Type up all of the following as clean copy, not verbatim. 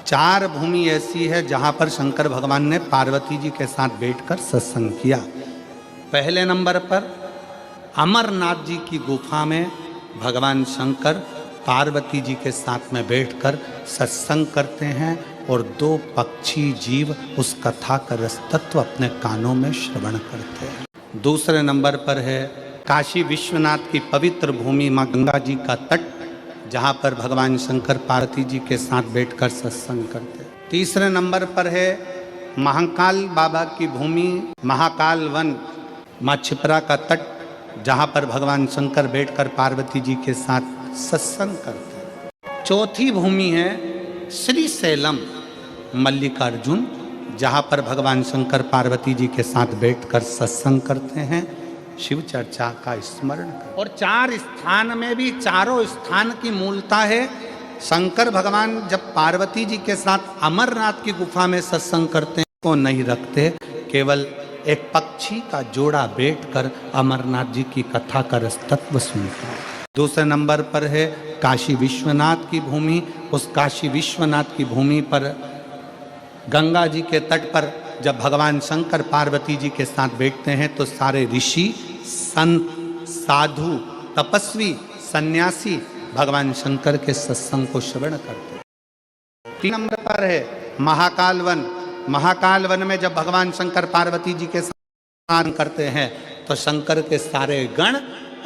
4 भूमि ऐसी है जहाँ पर शंकर भगवान ने पार्वती जी के साथ बैठकर सत्संग किया। पहले नंबर पर अमरनाथ जी की गुफा में भगवान शंकर पार्वती जी के साथ में बैठकर सत्संग करते हैं और 2 पक्षी जीव उस कथा का रसतत्व अपने कानों में श्रवण करते हैं। दूसरे नंबर पर है काशी विश्वनाथ की पवित्र भूमि माँ गंगा जी का तट, जहाँ पर भगवान शंकर पार्वती जी के साथ बैठकर सत्संग करते हैं। तीसरे नंबर पर है महाकाल बाबा की भूमि महाकाल वन माँ क्षिप्रा का तट, जहाँ पर भगवान शंकर बैठकर पार्वती जी के साथ सत्संग करते हैं। चौथी भूमि है श्री शैलम मल्लिकार्जुन, जहाँ पर भगवान शंकर पार्वती जी के साथ बैठकर सत्संग करते हैं, शिव चर्चा का स्मरण कर। और 4 स्थान में भी चारों स्थान की मूलता है। शंकर भगवान जब पार्वती जी के साथ अमरनाथ की गुफा में सत्संग करते हैं को नहीं रखते, केवल एक पक्षी का जोड़ा बैठकर अमरनाथ जी की कथा का रसतत्व सुनता है। दूसरे नंबर पर है काशी विश्वनाथ की भूमि। उस काशी विश्वनाथ की भूमि पर गंगा जी के तट पर जब भगवान शंकर पार्वती जी के साथ बैठते हैं तो सारे ऋषि, संत, साधु, तपस्वी, सन्यासी भगवान शंकर के सत्संग को श्रवण करते हैं। 3 नंबर पर है महाकाल वन। महाकाल वन में जब भगवान शंकर पार्वती जी के साथ करते हैं तो शंकर के सारे गण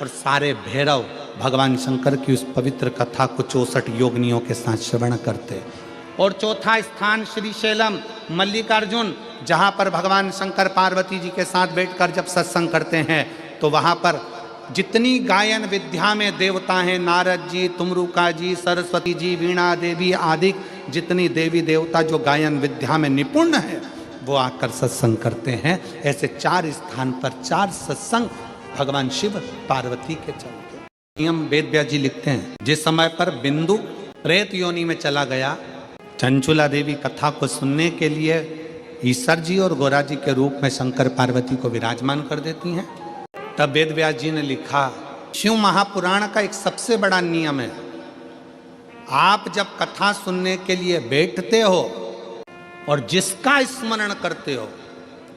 और सारे भैरव भगवान शंकर की उस पवित्र कथा को 64 योगिनियों के साथ श्रवण करते हैं। और चौथा स्थान श्री शैलम मल्लिकार्जुन, जहाँ पर भगवान शंकर पार्वती जी के साथ बैठकर जब सत्संग करते हैं तो वहाँ पर जितनी गायन विद्या में देवता हैं, नारद जी, तुमरुका जी, सरस्वती जी, वीणा देवी आदि जितनी देवी देवता जो गायन विद्या में निपुण है वो आकर सत्संग करते हैं। ऐसे 4 स्थान पर 4 सत्संग भगवान शिव पार्वती के चलते। नियम वेद व्यास जी लिखते हैं, जिस समय पर बिंदु प्रेत योनि में चला गया, चंचुला देवी कथा को सुनने के लिए ईश्वर जी और गौरा जी के रूप में शंकर पार्वती को विराजमान कर देती हैं। तब वेद व्यास जी ने लिखा, शिव महापुराण का एक सबसे बड़ा नियम है, आप जब कथा सुनने के लिए बैठते हो और जिसका स्मरण करते हो,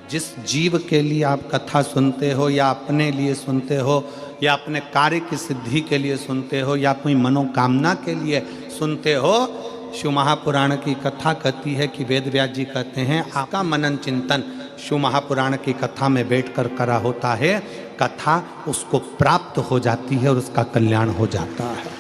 जिस जीव के लिए आप कथा सुनते हो या अपने लिए सुनते हो या अपने कार्य की सिद्धि के लिए सुनते हो या कोई मनोकामना के लिए सुनते हो, शिव महापुराण की कथा कहती है कि वेद व्यास जी कहते हैं आपका मनन चिंतन शिव महापुराण की कथा में बैठकर करा होता है, कथा उसको प्राप्त हो जाती है और उसका कल्याण हो जाता है।